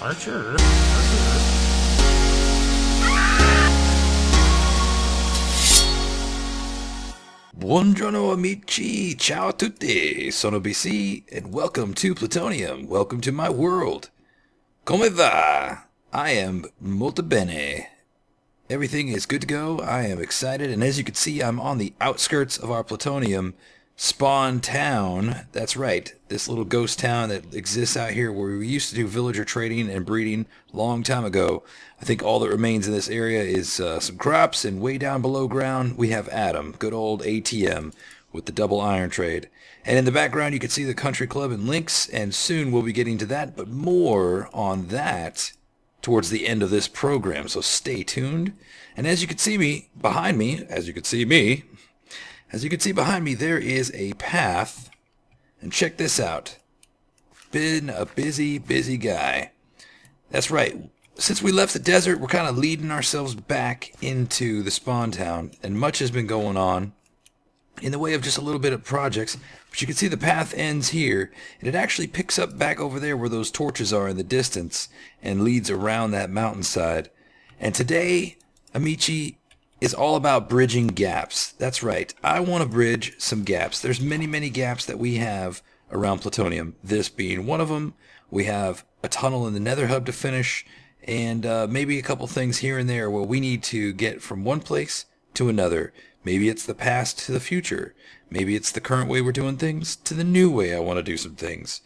Archer. Buongiorno amici, ciao a tutti, sono BC, and welcome to Plutonium, welcome to my world. Come va? I am molto bene. Everything is good to go, I am excited, and as you can see, I'm on the outskirts of our Plutonium Spawntown. That's right, this little ghost town that exists out here where we used to do villager trading and breeding long time ago. I think all that remains in this area is some crops, and way down below ground we have Adam, good old ATM with the double iron trade. And in the background you can see the country club and links, and soon we'll be getting to that, but more on that towards the end of this program, so stay tuned. And as you can see behind me, there is a path, and check this out. Been a busy guy. That's right. Since we left the desert, we're kind of leading ourselves back into the spawn town, and much has been going on in the way of just a little bit of projects. But you can see the path ends here, and it actually picks up back over there where those torches are in the distance and leads around that mountainside. And today, Amici, is all about bridging gaps. That's right. I want to bridge some gaps. There's many gaps that we have around Plutonium, this being one of them. We have a tunnel in the Nether Hub to finish, and maybe a couple things here and there where we need to get from one place to another. Maybe it's the past to the future. Maybe it's the current way we're doing things to the new way I want to do some things.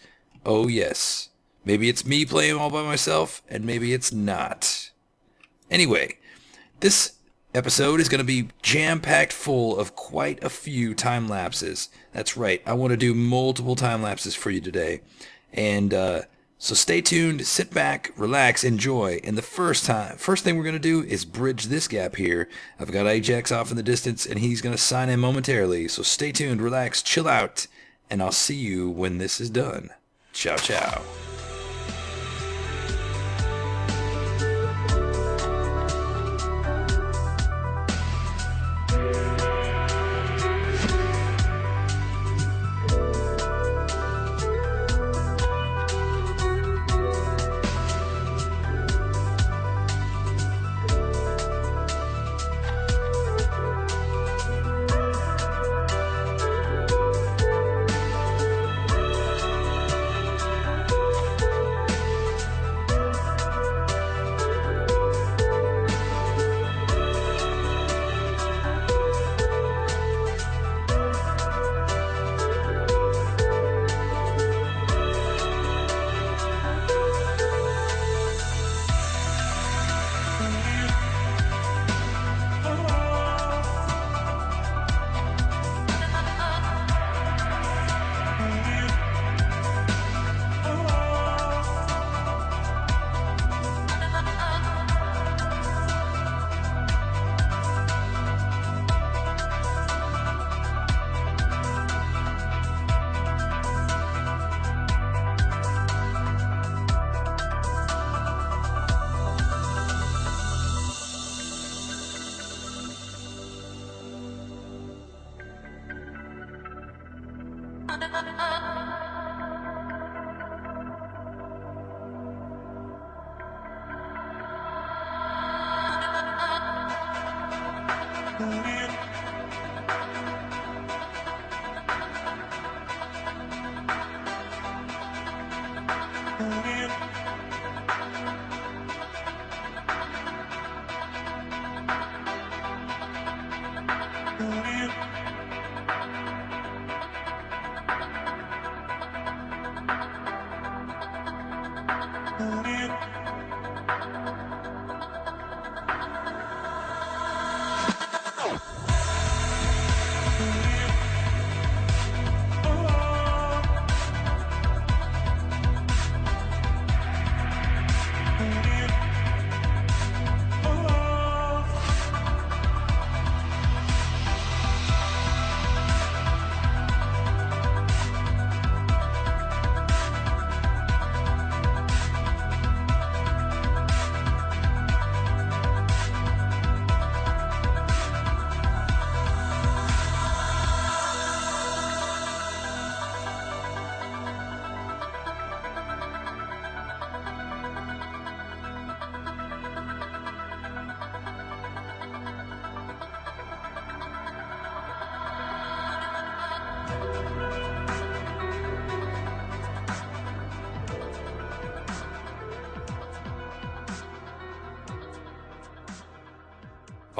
Oh yes. Maybe it's me playing all by myself, and maybe it's not. Anyway, this episode is going to be jam-packed full of quite a few time lapses. That's right, I want to do multiple time lapses for you today. And so stay tuned, sit back, relax, enjoy. And the first thing we're going to do is bridge this gap here. I've got Ajax off in the distance, and he's going to sign in momentarily. So stay tuned, relax, chill out, and I'll see you when this is done. Ciao, ciao.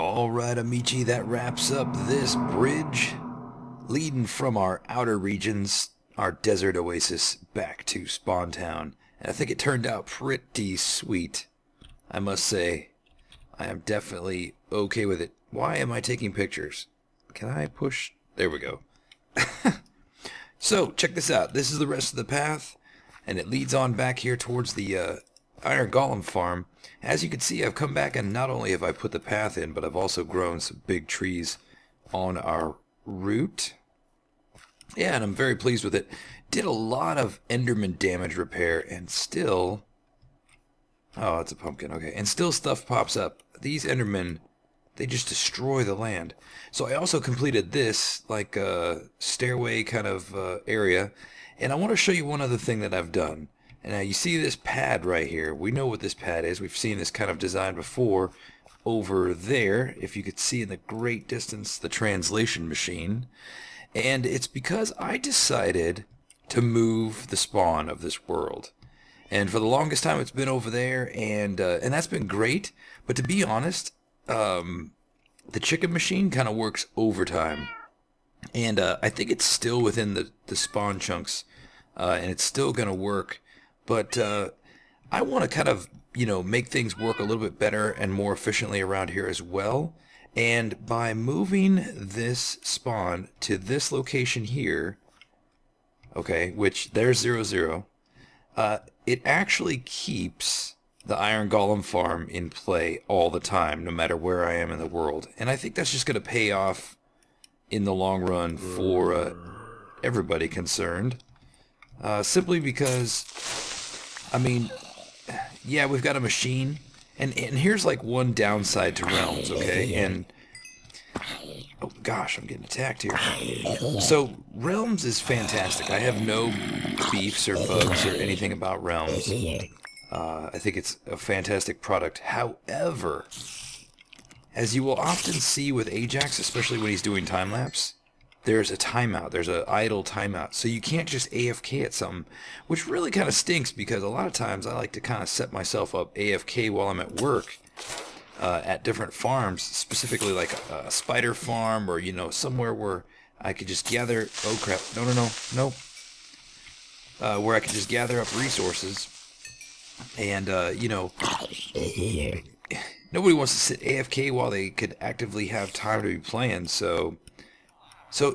Alright, Amici, that wraps up this bridge leading from our outer regions, our desert oasis, back to Spawntown. And I think it turned out pretty sweet. I must say, I am definitely okay with it. Why am I taking pictures? Can I push? There we go. So, check this out. This is the rest of the path, and it leads on back here towards the Iron Golem farm. As you can see, I've come back, and not only have I put the path in, but I've also grown some big trees on our route. Yeah, and I'm very pleased with it. Did a lot of Enderman damage repair, and still... Oh, that's a pumpkin, okay. And still stuff pops up. These Endermen, they just destroy the land. So I also completed this, like, stairway kind of area. And I want to show you one other thing that I've done. And now you see this pad right here. We know what this pad is. We've seen this kind of design before over there. If you could see in the great distance, the translation machine. And it's because I decided to move the spawn of this world. And for the longest time, it's been over there, and that's been great. But to be honest, the chicken machine kind of works overtime. And I think it's still within the spawn chunks, and it's still going to work. But I want to kind of, make things work a little bit better and more efficiently around here as well. And by moving this spawn to this location here, okay, which there's 0, it actually keeps the Iron Golem farm in play all the time, no matter where I am in the world. And I think that's just going to pay off in the long run for everybody concerned. Simply because, I mean, yeah, we've got a machine. And here's like one downside to Realms, okay? And, oh gosh, I'm getting attacked here. So, Realms is fantastic. I have no beefs or bugs or anything about Realms. I think it's a fantastic product. However, as you will often see with Ajax, especially when he's doing time-lapse, there's a timeout. There's an idle timeout. So you can't just AFK at something, which really kind of stinks because a lot of times I like to kind of set myself up AFK while I'm at work at different farms, specifically like a spider farm or, somewhere where I could just gather... Oh, crap. No. Where I could just gather up resources and, nobody wants to sit AFK while they could actively have time to be playing, so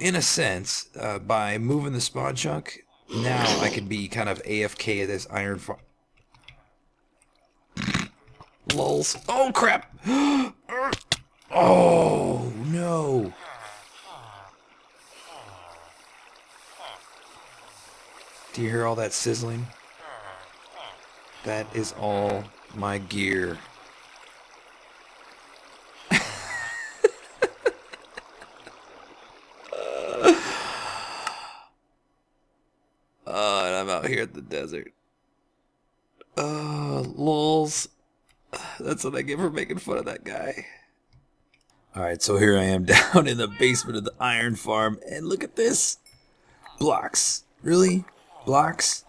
in a sense, by moving the spawn chunk, now I can be kind of AFK at this iron farm. Lulz. Oh, crap! Oh, no! Do you hear all that sizzling? That is all my gear. And I'm out here at the desert. Lulz. That's what I get for making fun of that guy. Alright, so here I am down in the basement of the iron farm, and look at this. Blocks. Really? Blocks?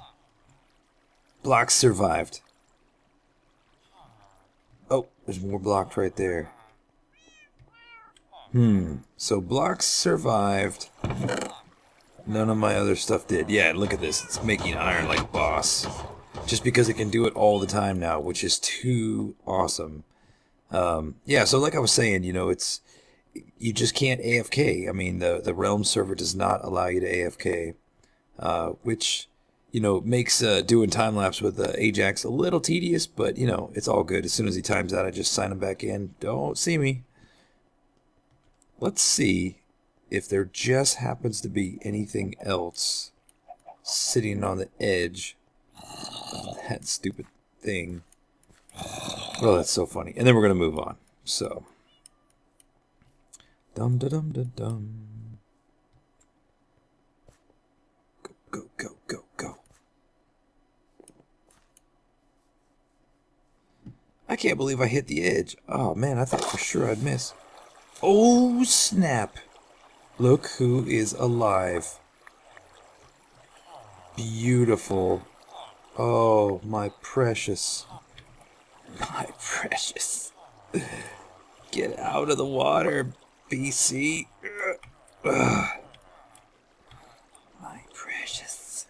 Blocks survived. Oh, there's more blocks right there. So blocks survived. None of my other stuff did. Yeah, look at this. It's making iron like a boss. Just because it can do it all the time now, which is too awesome. Yeah, so like I was saying, it's... You just can't AFK. I mean, the Realm server does not allow you to AFK. Which, makes doing time-lapse with Ajax a little tedious, but, it's all good. As soon as he times out, I just sign him back in. Don't see me. Let's see if there just happens to be anything else sitting on the edge of that stupid thing. Oh, that's so funny. And then we're going to move on. So. Dum-da-dum-da-dum. Go. I can't believe I hit the edge. Oh, man, I thought for sure I'd miss. Oh, snap. Look who is alive. Beautiful. Oh, my precious. My precious. Get out of the water, BC. Ugh. My precious.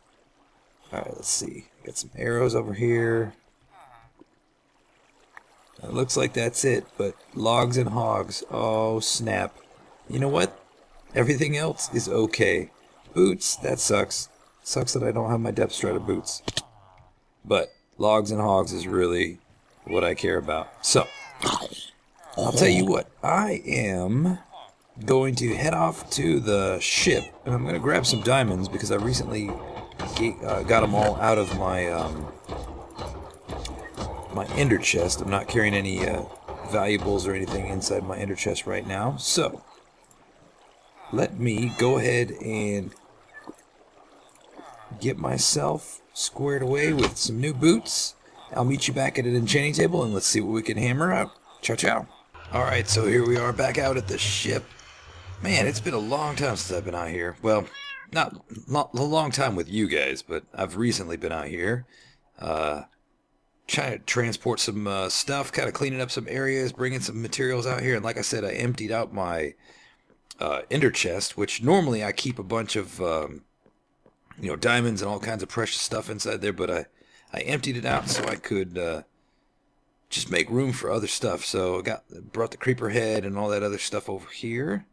Alright, let's see. Got some arrows over here. It looks like that's it, but logs and hogs. Oh, snap. You know what? Everything else is okay. Boots, that sucks. Sucks that I don't have my depth strider boots. But logs and hogs is really what I care about. So, I'll tell you what. I am going to head off to the ship, and I'm going to grab some diamonds because I recently got them all out of my my ender chest. I'm not carrying any valuables or anything inside my ender chest right now. So, let me go ahead and get myself squared away with some new boots. I'll meet you back at an enchanting table and let's see what we can hammer out. Ciao, ciao. Alright, so here we are back out at the ship. Man, it's been a long time since I've been out here. Well, not a long time with you guys, but I've recently been out here. Trying to transport some stuff, kind of cleaning up some areas, bringing some materials out here. And like I said, I emptied out my ender chest, which normally I keep a bunch of diamonds and all kinds of precious stuff inside there, but I emptied it out so I could just make room for other stuff. So I brought the creeper head and all that other stuff over here,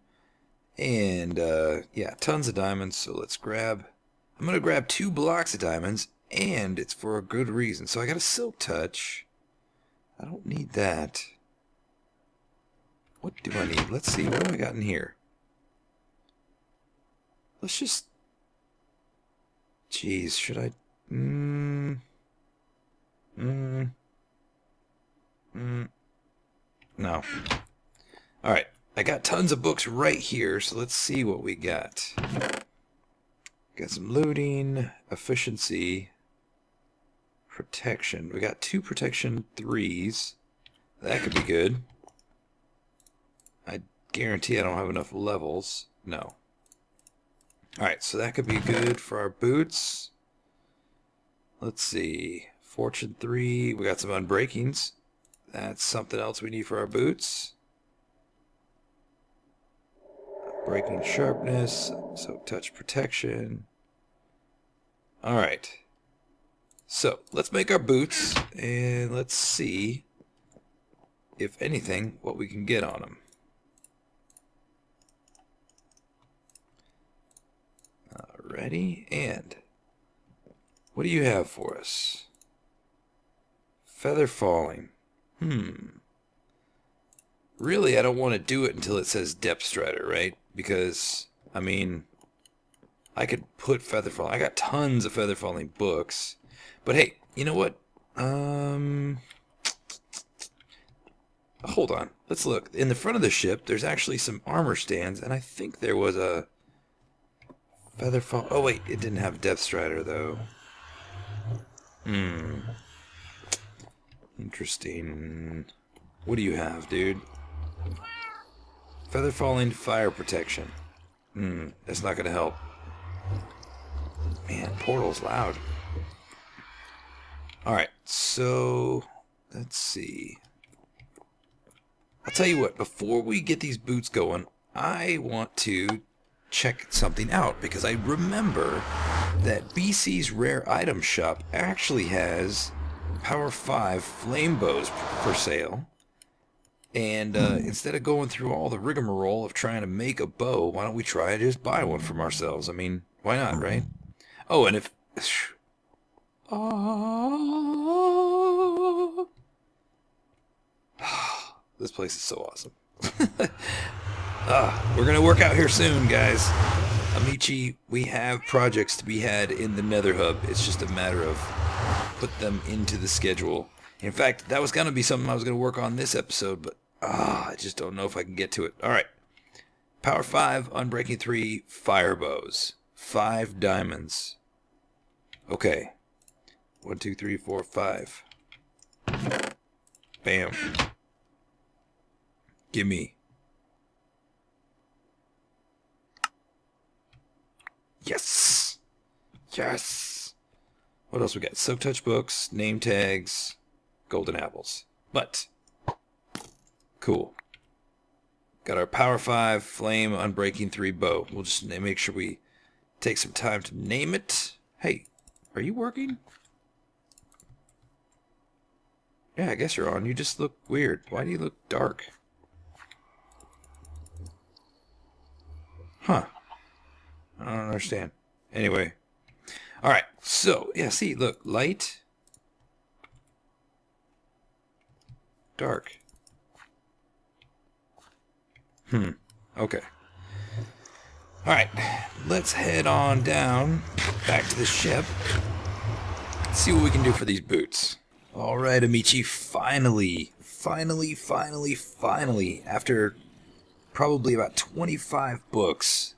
and yeah, tons of diamonds. So let's grab. I'm gonna grab 2 blocks of diamonds, and it's for a good reason. So I got a silk touch. I don't need that. What do I need? Let's see. What do I got in here? Let's just. Jeez, should I? No. Alright, I got tons of books right here, so let's see what we got. Got some looting, efficiency, protection. We got 2 protection 3s. That could be good. I guarantee I don't have enough levels. No. Alright, so that could be good for our boots. Let's see. Fortune 3. We got some unbreakings. That's something else we need for our boots. Breaking sharpness. So touch protection. Alright. So, let's make our boots. And let's see, if anything, what we can get on them. Alrighty, and what do you have for us? Feather falling. Really, I don't want to do it until it says depth strider, right? Because, I mean, I could put feather falling. I got tons of feather falling books. But hey, you know what? Hold on. Let's look. In the front of the ship, there's actually some armor stands, and I think there was a feather fall. Oh wait, it didn't have depth strider though. Interesting. What do you have, dude? Feather falling, fire protection. That's not gonna help. Man, portal's loud. Alright, so let's see. I'll tell you what, before we get these boots going, I want to check something out, because I remember that BC's rare item shop actually has Power 5 flame bows for sale. And instead of going through all the rigmarole of trying to make a bow, why don't we try to just buy one from ourselves? I mean, why not, right? Oh, and if... This place is so awesome. We're going to work out here soon, guys. Amici, we have projects to be had in the Nether Hub. It's just a matter of put them into the schedule. In fact, that was going to be something I was going to work on this episode, but I just don't know if I can get to it. All right. Power 5, Unbreaking 3, fire bows. 5 diamonds. Okay. 1, 2, 3, 4, 5. Bam. Gimme. Yes! Yes! What else we got? Silk touch books, name tags, golden apples. But, cool. Got our Power 5 Flame Unbreaking 3 bow. We'll just make sure we take some time to name it. Hey, are you working? Yeah, I guess you're on. You just look weird. Why do you look dark? Huh. I don't understand. Anyway. Alright, so, yeah, see, look. Light. Dark. Okay. Alright, let's head on down back to the ship. See what we can do for these boots. Alright, Amici, finally, after probably about 25 books,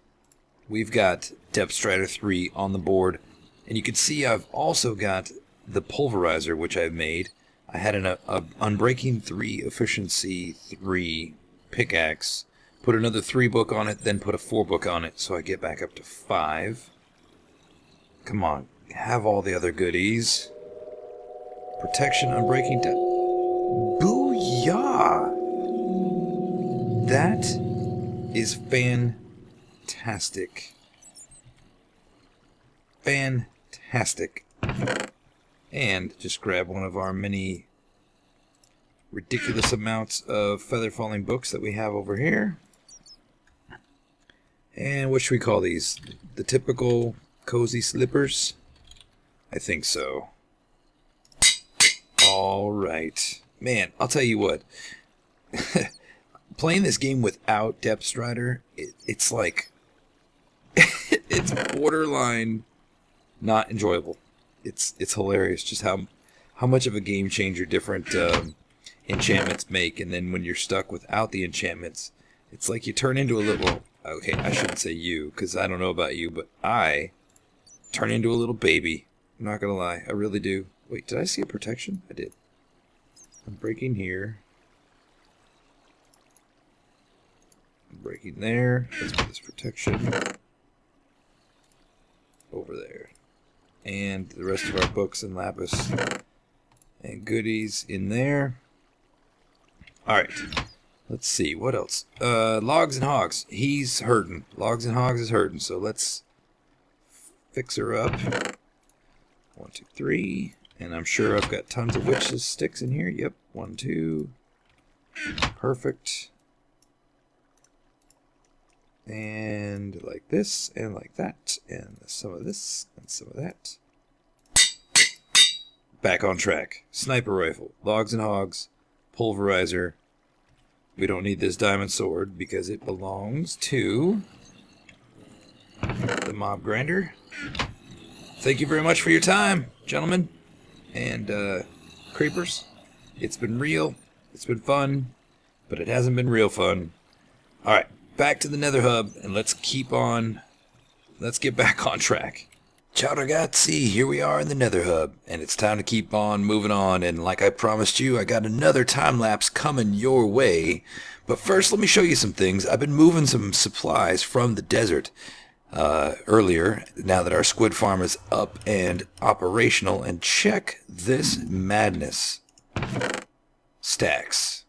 we've got Depth Strider 3 on the board. And you can see I've also got the Pulverizer, which I've made. I had an Unbreaking 3 Efficiency 3 pickaxe. Put another 3 book on it, then put a 4 book on it, so I get back up to 5. Come on, have all the other goodies. Protection, Unbreaking... Booyah! That is fantastic. Fantastic. And just grab one of our many ridiculous amounts of feather falling books that we have over here. And what should we call these? The typical cozy slippers? I think so. Alright. Man, I'll tell you what. Playing this game without Depth Strider, it's like... it's borderline not enjoyable. It's hilarious just how much of a game changer different enchantments make, and then when you're stuck without the enchantments, it's like you turn into a little... Okay, I shouldn't say you, because I don't know about you, but I turn into a little baby. I'm not going to lie. I really do. Wait, did I see a protection? I did. I'm breaking here. I'm breaking there. Let's put this protection over there. And the rest of our books and lapis and goodies in there. Alright. Let's see, what else? Logs and Hogs. He's hurting. Logs and Hogs is hurting, so let's fix her up. 1, 2, 3. And I'm sure I've got tons of witches sticks in here. Yep, 1, 2. Perfect. And like this, and like that, and some of this, and some of that. Back on track. Sniper rifle, Logs and Hogs, Pulverizer. We don't need this diamond sword because it belongs to the mob grinder. Thank you very much for your time, gentlemen and creepers. It's been real, it's been fun, but it hasn't been real fun. Alright, back to the Nether Hub, and let's get back on track. Ciao ragazzi, here we are in the Nether Hub, and it's time to keep on moving on, and like I promised you, I got another time-lapse coming your way. But first, let me show you some things. I've been moving some supplies from the desert earlier, now that our squid farm is up and operational, and check this madness. Stacks.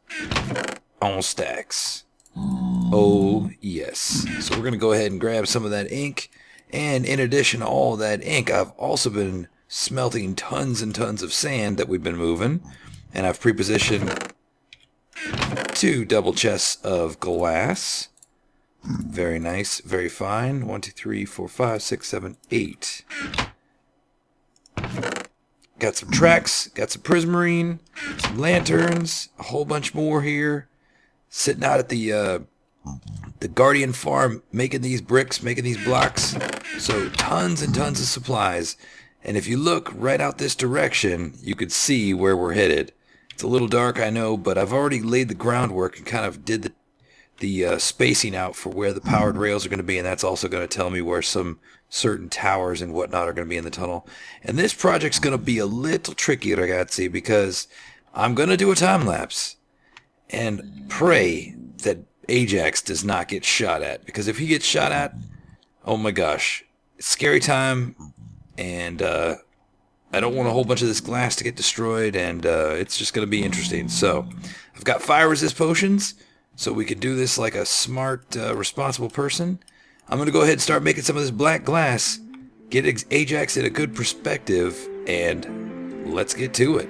On stacks. Oh, yes. So we're going to go ahead and grab some of that ink. And in addition to all that ink, I've also been smelting tons and tons of sand that we've been moving. And I've pre-positioned 2 double chests of glass. Very nice, very fine. 1, 2, 3, 4, 5, 6, 7, 8. Got some tracks, got some prismarine, some lanterns, a whole bunch more here. Sitting out at the Guardian farm, making these bricks, making these blocks. So tons and tons of supplies. And if you look right out this direction, you could see where we're headed. It's a little dark, I know, but I've already laid the groundwork and kind of did the spacing out for where the powered rails are going to be, and that's also going to tell me where some certain towers and whatnot are going to be in the tunnel. And this project's going to be a little tricky, ragazzi, because I'm going to do a time lapse and pray that Ajax does not get shot at, because if he gets shot at, oh my gosh, it's scary time, and I don't want a whole bunch of this glass to get destroyed, and it's just going to be interesting. So I've got fire resist potions, so we can do this like a smart, responsible person. I'm going to go ahead and start making some of this black glass, get Ajax in a good perspective, and let's get to it.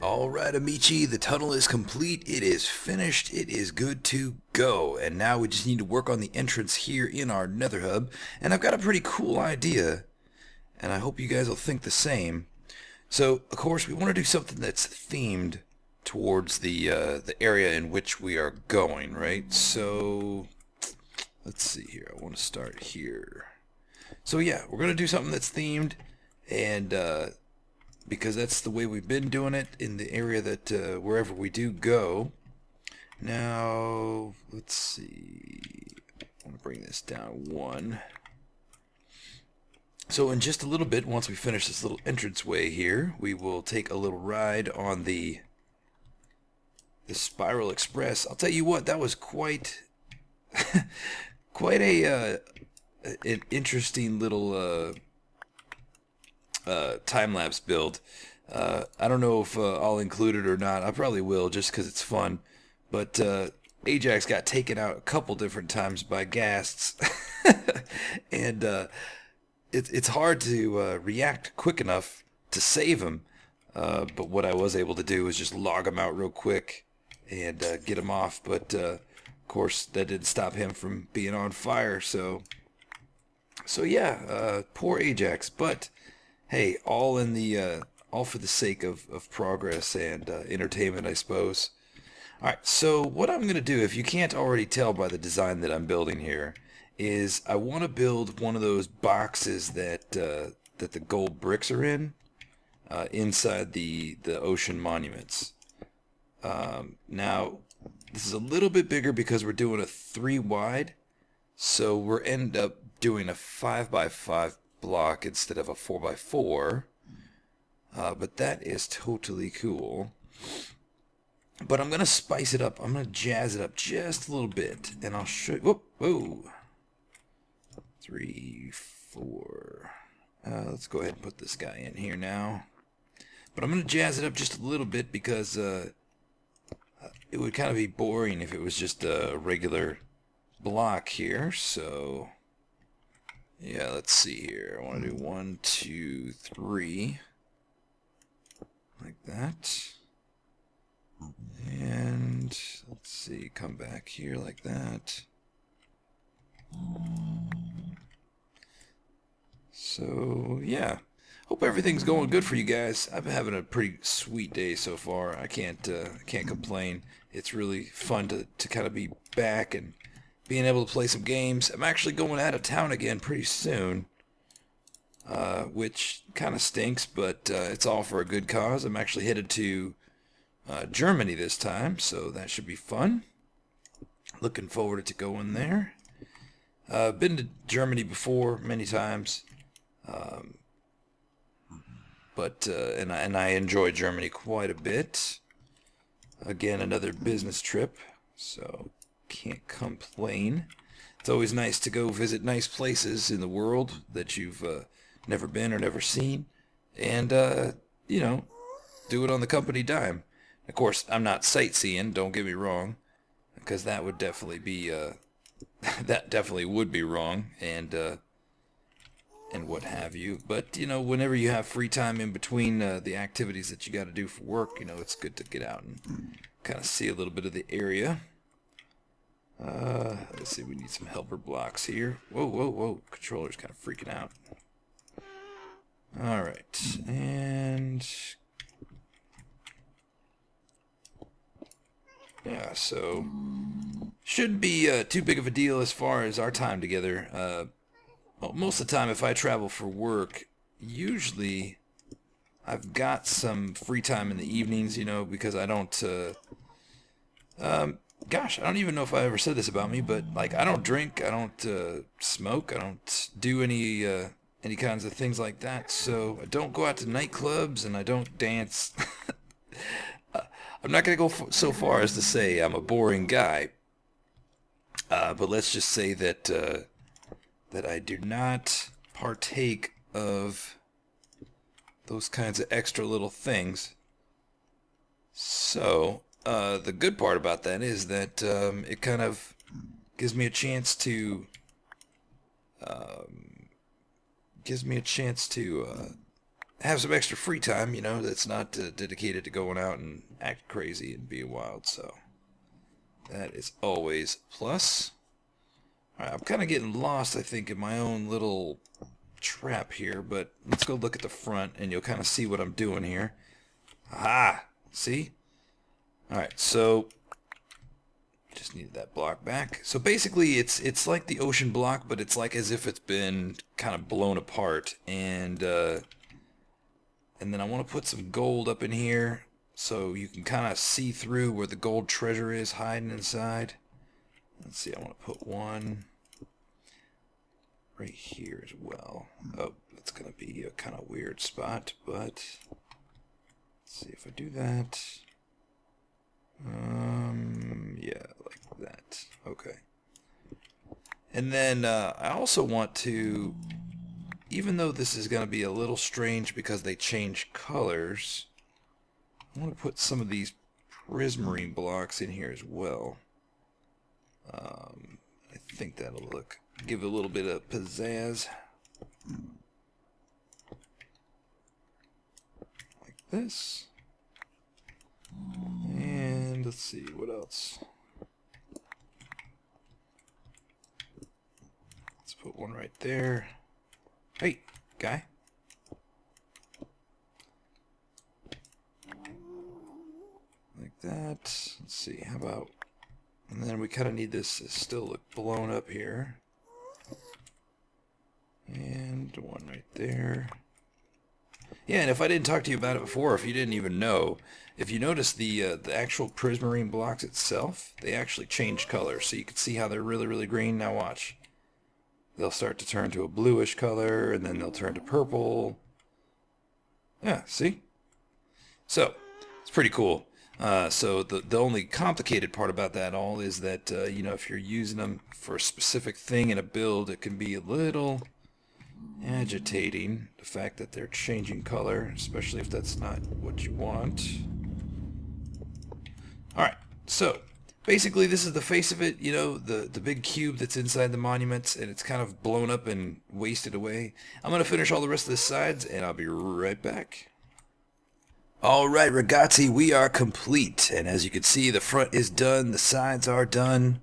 Alright, Amici, the tunnel is complete, it is finished, it is good to go, and now we just need to work on the entrance here in our nether hub, and I've got a pretty cool idea, and I hope you guys will think the same. So, of course, we want to do something that's themed towards the area in which we are going, right? So, let's see here, I want to start here. So yeah, we're going to do something that's themed, and because that's the way we've been doing it in the area that wherever we do go. Now, let's see. I want to bring this down one. So in just a little bit, once we finish this little entranceway here, we will take a little ride on the Spiral Express. I'll tell you what, that was quite quite an interesting little time-lapse build. I don't know if I'll include it or not. I probably will, just because it's fun. But Ajax got taken out a couple different times by ghasts, and it's hard to react quick enough to save him. But what I was able to do was just log him out real quick and get him off. But of course, that didn't stop him from being on fire. So yeah, poor Ajax. But hey, all in the all for the sake of progress and entertainment, I suppose. Alright, so what I'm going to do, if you can't already tell by the design that I'm building here, is I want to build one of those boxes that that the gold bricks are in, inside the ocean monuments. Now, this is a little bit bigger because we're doing a 3 wide, so we're end up doing a 5x5 block instead of a 4x4. But that is totally cool. But I'm gonna spice it up. I'm gonna jazz it up just a little bit, and I'll show you. Whoa, whoa. 3, 4. Let's go ahead and put this guy in here now. But I'm gonna jazz it up just a little bit because it would kind of be boring if it was just a regular block here. So yeah, let's see here. I want to do 1, 2, 3, like that. And let's see, come back here like that. So yeah, hope everything's going good for you guys. I've been having a pretty sweet day so far. I can't complain. It's really fun to kind of be back and being able to play some games. I'm actually going out of town again pretty soon, which kind of stinks, but it's all for a good cause. I'm actually headed to Germany this time, so that should be fun. Looking forward to going there. Been to Germany before many times, but and I enjoy Germany quite a bit. Again, another business trip, so can't complain. It's always nice to go visit nice places in the world that you've never been or never seen, and you know, do it on the company dime. Of course, I'm not sightseeing, don't get me wrong, because that would definitely be that definitely would be wrong, and what have you. But you know, whenever you have free time in between the activities that you got to do for work, you know, it's good to get out and kind of see a little bit of the area. Let's see, we need some helper blocks here. Whoa, whoa, whoa! Controller's kind of freaking out. All right, and yeah, so shouldn't be too big of a deal as far as our time together. Well, most of the time, if I travel for work, usually I've got some free time in the evenings, you know, because I don't, gosh, I don't even know if I ever said this about me, but, like, I don't drink, I don't smoke, I don't do any kinds of things like that, so I don't go out to nightclubs, and I don't dance. I'm not going to go so far as to say I'm a boring guy, but let's just say that that I do not partake of those kinds of extra little things. So the good part about that is that it kind of gives me a chance to have some extra free time, you know, that's not dedicated to going out and act crazy and being wild. So that is always a plus. Alright, I'm kind of getting lost, I think, in my own little trap here, but let's go look at the front and you'll kind of see what I'm doing here. Aha! See? Alright, so just needed that block back. So basically it's like the ocean block, but it's like as if it's been kind of blown apart, and then I want to put some gold up in here so you can kind of see through where the gold treasure is hiding inside. Let's see, I want to put one right here as well. Oh, that's going to be a kind of weird spot, but let's see if I do that. Yeah, like that. Okay. And then I also want to, even though this is going to be a little strange because they change colors, I want to put some of these prismarine blocks in here as well. I think that'll give it a little bit of pizzazz. Like this. And let's see, what else? Let's put one right there. Hey, guy. Like that. Let's see, how about... And then we kind of need this to still look blown up here. And one right there. Yeah, and if I didn't talk to you about it before, if you didn't even know, if you notice the actual prismarine blocks itself, they actually change color. So you can see how they're really, really green. Now watch. They'll start to turn to a bluish color, and then they'll turn to purple. Yeah, see? So, it's pretty cool. So the only complicated part about that all is that, you know, if you're using them for a specific thing in a build, it can be a little agitating, the fact that they're changing color, especially if that's not what you want. Alright, so basically this is the face of it, you know, the big cube that's inside the monuments, and it's kind of blown up and wasted away. I'm going to finish all the rest of the sides, and I'll be right back. Alright, ragazzi, we are complete, and as you can see, the front is done, the sides are done.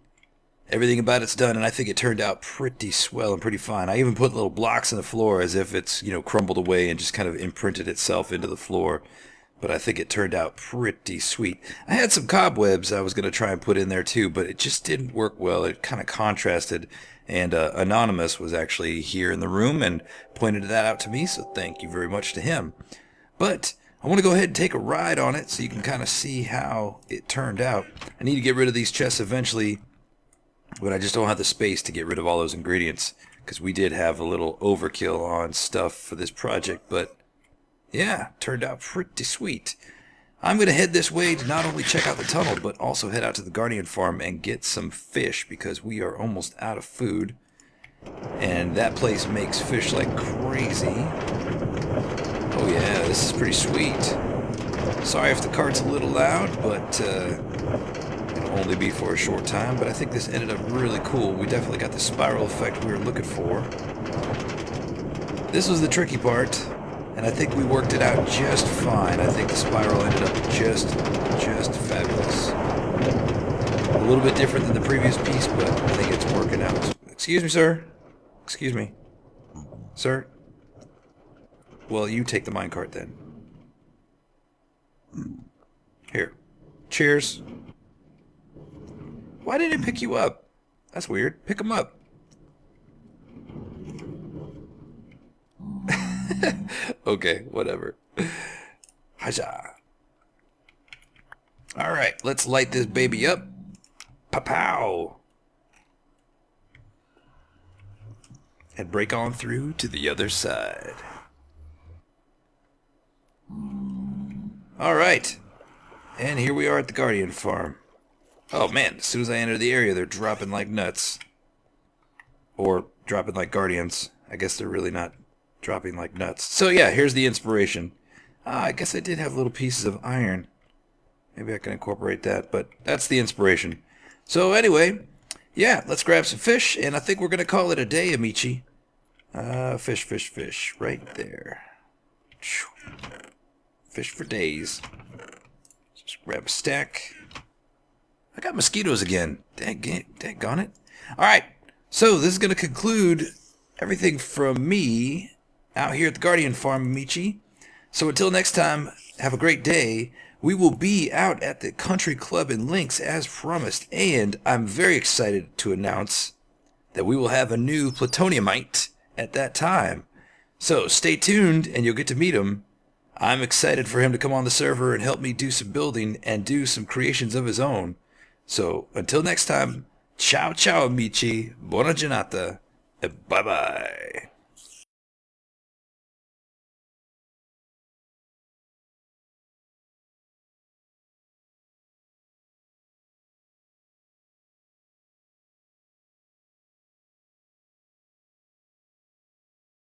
Everything about it's done, and I think it turned out pretty swell and pretty fine. I even put little blocks in the floor as if it's, you know, crumbled away and just kind of imprinted itself into the floor. But I think it turned out pretty sweet. I had some cobwebs I was going to try and put in there too, but it just didn't work well. It kind of contrasted, and Anonymous was actually here in the room and pointed that out to me, so thank you very much to him. But I want to go ahead and take a ride on it so you can kind of see how it turned out. I need to get rid of these chests eventually, but I just don't have the space to get rid of all those ingredients, because we did have a little overkill on stuff for this project. But yeah, turned out pretty sweet. I'm going to head this way to not only check out the tunnel, but also head out to the Guardian Farm and get some fish, because we are almost out of food. And that place makes fish like crazy. Oh yeah, this is pretty sweet. Sorry if the cart's a little loud, but it'll only be for a short time. But I think this ended up really cool. We definitely got the spiral effect we were looking for. This was the tricky part, and I think we worked it out just fine. I think the spiral ended up just fabulous. A little bit different than the previous piece, but I think it's working out. Excuse me, sir. Excuse me. Sir? Well, you take the minecart then. Here. Cheers. Why did it pick you up? That's weird. Pick him up. Okay, whatever. Haja. Alright, let's light this baby up. Pow-pow. And break on through to the other side. Alright. And here we are at the Guardian Farm. Oh man, as soon as I enter the area, they're dropping like nuts. Or dropping like guardians. I guess they're really not dropping like nuts. So yeah, here's the inspiration. I guess I did have little pieces of iron. Maybe I can incorporate that, but that's the inspiration. So anyway, yeah, let's grab some fish, and I think we're going to call it a day, Amici. Fish, right there. Fish for days. Just grab a stack. I got mosquitoes again. Daggone it. Alright, so this is going to conclude everything from me out here at the Guardian Farm, Amici. So until next time, have a great day. We will be out at the Country Club in Lynx as promised, and I'm very excited to announce that we will have a new Plutoniumite at that time. So stay tuned and you'll get to meet him. I'm excited for him to come on the server and help me do some building and do some creations of his own. So until next time, ciao ciao amici, buona giornata, and bye bye.